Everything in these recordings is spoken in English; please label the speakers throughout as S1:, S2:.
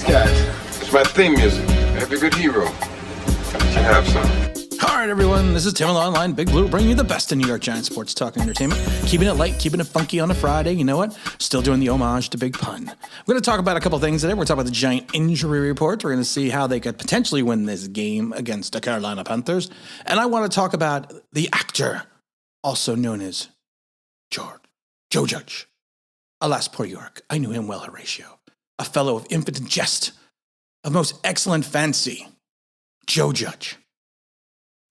S1: guys. It's my theme music. Every good hero. Why don't you have some?
S2: All right, everyone. This is Tim Online, Big Blue, bringing you the best in New York Giants sports talk and entertainment. Keeping it light, keeping it funky on a Friday. You know what? Still doing the homage to Big Pun. We're going to talk about a couple things today. We're going to talk about the Giant injury report. We're going to see how they could potentially win this game against the Carolina Panthers. And I want to talk about the actor, also known as Joe Judge. Alas, poor York. I knew him well, Horatio. A fellow of infinite jest, of most excellent fancy, Joe Judge.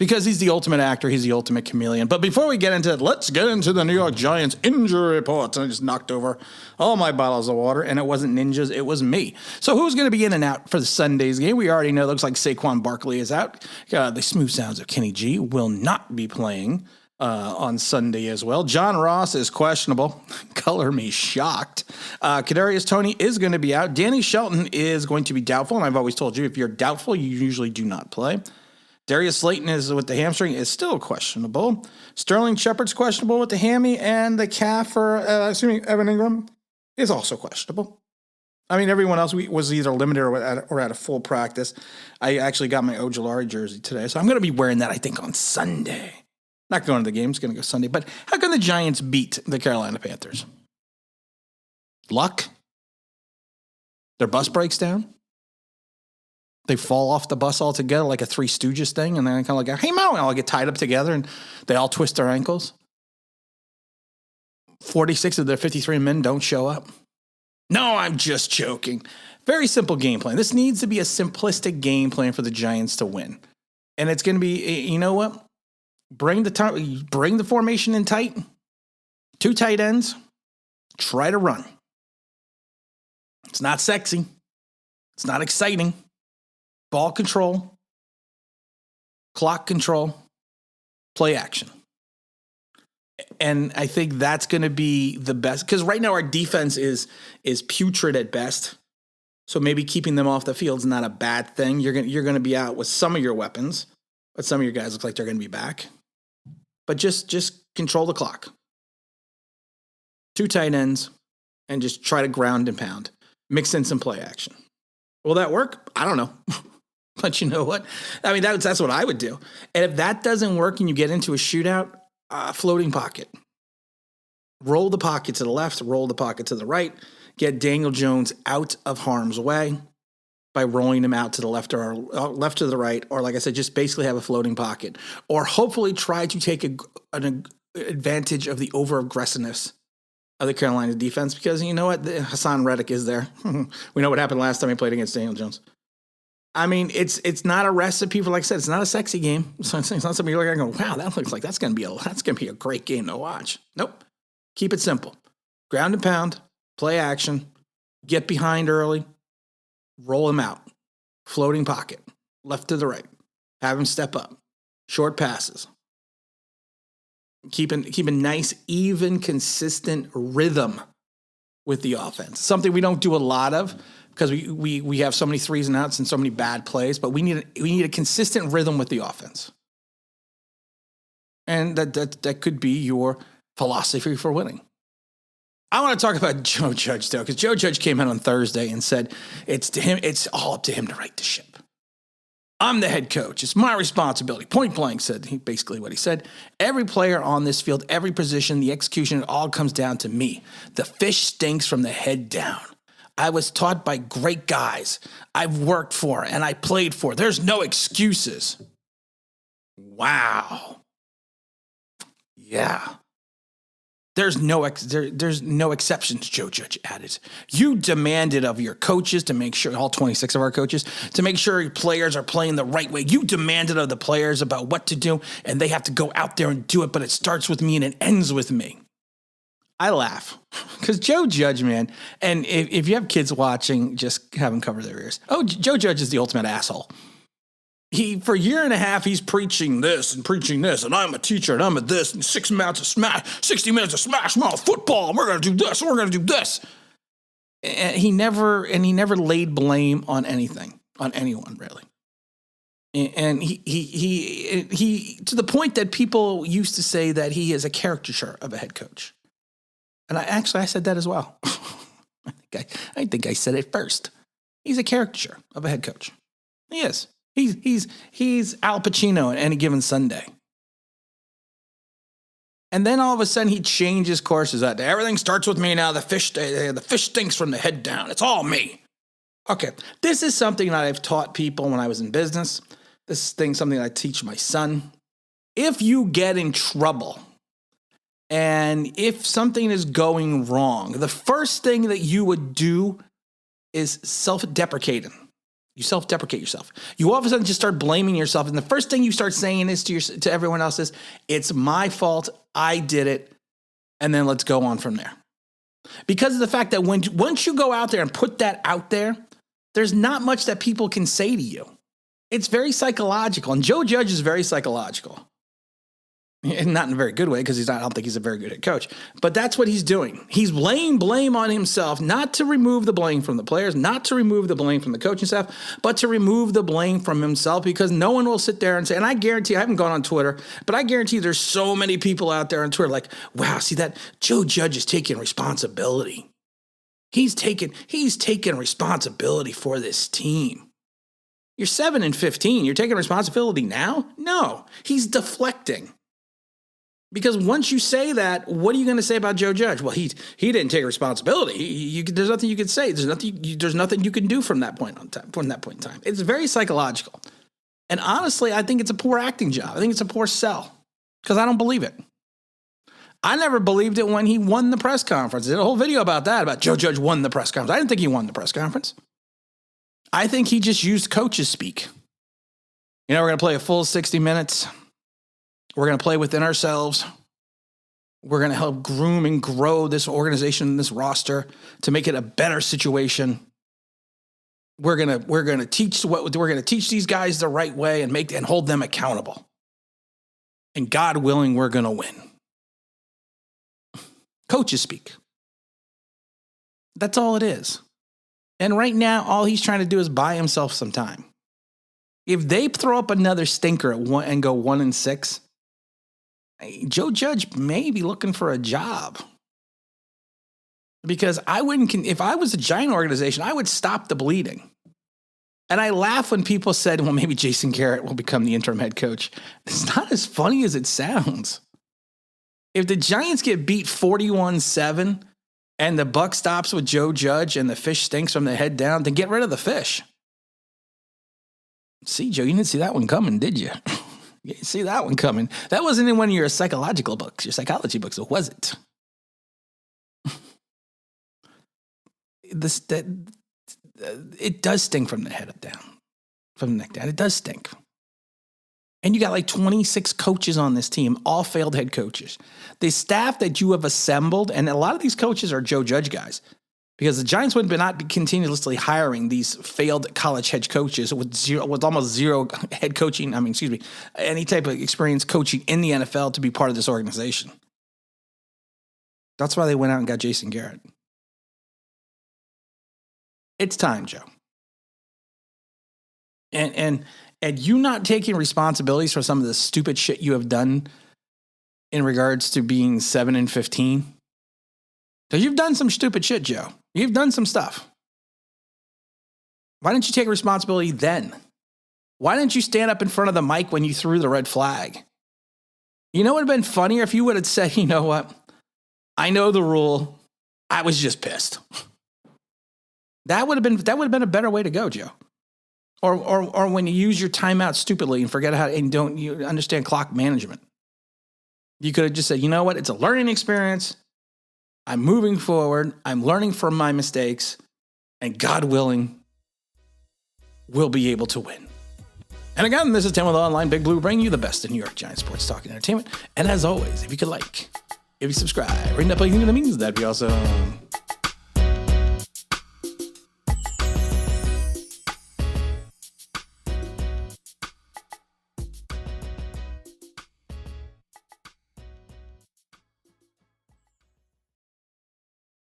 S2: Because he's the ultimate actor, he's the ultimate chameleon. But before we get into it, let's get into the New York Giants injury report. And I just knocked over all my bottles of water, and it wasn't ninjas, it was me. So who's going to be in and out for the Sunday's game? We already know it looks like Saquon Barkley is out. The smooth sounds of Kenny G will not be playing on Sunday as well. John Ross is questionable. Color me shocked. Kadarius Toney is going to be out. Danny Shelton is going to be doubtful, and I've always told you, if you're doubtful, you usually do not play. Darius Slayton is with the hamstring is still questionable. Sterling Shepard's questionable with the hammy, and the calf for Evan Ingram is also questionable. I mean, everyone else was either limited or at a full practice. I actually got my Ojulari jersey today, so I'm going to be wearing that, I think, on Sunday. Not going to the game, it's going to go Sunday. But how can the Giants beat the Carolina Panthers? Luck? Their bus breaks down? They fall off the bus altogether like a Three Stooges thing, and then kind of like, hey, Mo, and all get tied up together, and they all twist their ankles. 46 of their 53 men don't show up. No, I'm just joking. Very simple game plan. This needs to be a simplistic game plan for the Giants to win. And it's going to be, you know what? Bring the formation in tight. 2 tight ends. Try to run. It's not sexy. It's not exciting. Ball control, clock control, play action. And I think that's going to be the best, because right now our defense is putrid at best. So maybe keeping them off the field is not a bad thing. You're going to be out with some of your weapons, but some of your guys look like they're going to be back. But just control the clock. 2 tight ends, and just try to ground and pound. Mix in some play action. Will that work? I don't know. But you know what? I mean, that's what I would do. And if that doesn't work and you get into a shootout, floating pocket. Roll the pocket to the left, roll the pocket to the right. Get Daniel Jones out of harm's way by rolling him out to the left or left to the right. Or like I said, just basically have a floating pocket. Or hopefully try to take an advantage of the over-aggressiveness of the Carolina defense. Because you know what? Hassan Reddick is there. We know what happened last time he played against Daniel Jones. I mean, it's not a recipe for, like I said, it's not a sexy game. So it's not something you're looking at and go, wow, that looks like that's gonna be a great game to watch. Nope. Keep it simple. Ground and pound, play action, get behind early, roll him out. Floating pocket, left to the right. Have him step up. Short passes. Keep a nice, even, consistent rhythm with the offense. Something we don't do a lot of, because we have so many threes and outs and so many bad plays, but we need a consistent rhythm with the offense. And that could be your philosophy for winning. I want to talk about Joe Judge, though, because Joe Judge came out on Thursday and said it's all up to him to right the ship. I'm the head coach. It's my responsibility. Point blank basically what he said. Every player on this field, every position, the execution, it all comes down to me. The fish stinks from the head down. I was taught by great guys I've worked for and I played for. There's no excuses. Wow. Yeah. There's no exceptions, Joe Judge added. You demanded of your coaches to make sure, all 26 of our coaches, to make sure your players are playing the right way. You demanded of the players about what to do, and they have to go out there and do it, but it starts with me and it ends with me. I laugh because Joe Judge, man, and if you have kids watching, just have them cover their ears. Oh, Joe Judge is the ultimate asshole. For a year and a half, he's preaching this, and I'm a teacher, and I'm a this, and 60 minutes of smash mouth football, and we're going to do this, and we're going to do this. And he never laid blame on anything, on anyone, really. And he to the point that people used to say that he is a caricature of a head coach. And I said that as well. I think I said it first. He's a caricature of a head coach. He is. He's Al Pacino on any given Sunday. And then all of a sudden he changes courses. Everything starts with me now. The fish stinks from the head down. It's all me. Okay, this is something that I've taught people when I was in business. This is something I teach my son. If you get in trouble and if something is going wrong, the first thing that you would do is self-deprecating. You self-deprecate yourself. You all of a sudden just start blaming yourself. And the first thing you start saying is to everyone else is, it's my fault. I did it. And then let's go on from there. Because of the fact that once you go out there and put that out there, there's not much that people can say to you. It's very psychological. And Joe Judge is very psychological. And not in a very good way, because I don't think he's a very good head coach. But that's what he's doing. He's laying blame on himself, not to remove the blame from the players, not to remove the blame from the coaching staff, but to remove the blame from himself, because no one will sit there and say, and I guarantee, I haven't gone on Twitter, but I guarantee there's so many people out there on Twitter like, wow, see that Joe Judge is taking responsibility. He's taking responsibility for this team. You're 7-15. You're taking responsibility now? No, he's deflecting. Because once you say that, what are you going to say about Joe Judge? Well, he didn't take responsibility. There's nothing you can say. There's nothing you can do from that point in time. It's very psychological. And honestly, I think it's a poor acting job. I think it's a poor sell, because I don't believe it. I never believed it when he won the press conference. I did a whole video about that, about Joe Judge won the press conference. I didn't think he won the press conference. I think he just used coaches speak. We're going to play a full 60 minutes. We're going to play within ourselves. We're going to help groom and grow this organization, this roster, to make it a better situation. We're going to teach these guys the right way and hold them accountable. And God willing, we're going to win. Coaches speak. That's all it is. And right now, all he's trying to do is buy himself some time. If they throw up another stinker and go 1-6, Joe Judge may be looking for a job. Because if I was a Giant organization, I would stop the bleeding. And I laugh when people said, well, maybe Jason Garrett will become the interim head coach. It's not as funny as it sounds. If the Giants get beat 41-7 and the buck stops with Joe Judge and the fish stinks from the head down, then get rid of the fish. See, Joe, you didn't see that one coming, did you? You didn't see that one coming. That wasn't in one of your psychological books, your psychology books, or was it? It does stink from the head up down, from the neck down. It does stink. And you got like 26 coaches on this team, all failed head coaches. The staff that you have assembled, and a lot of these coaches are Joe Judge guys, because the Giants would not be continuously hiring these failed college head coaches with almost zero head coaching. Any type of experience coaching in the NFL to be part of this organization. That's why they went out and got Jason Garrett. It's time, Joe. And you not taking responsibilities for some of the stupid shit you have done in regards to being 7-15. Because you've done some stupid shit, Joe. You've done some stuff. Why didn't you take responsibility then? Why didn't you stand up in front of the mic when you threw the red flag? You know what would have been funnier if you would have said, you know what? I know the rule. I was just pissed. That would have been a better way to go, Joe. Or when you use your timeout stupidly and forget how and don't you understand clock management. You could have just said, you know what? It's a learning experience. I'm moving forward. I'm learning from my mistakes. And God willing, we'll be able to win. And again, this is Tim with Online Big Blue, bringing you the best in New York Giants sports talk and entertainment. And as always, if you could if you subscribe, ring that bell, you think that means that'd be awesome.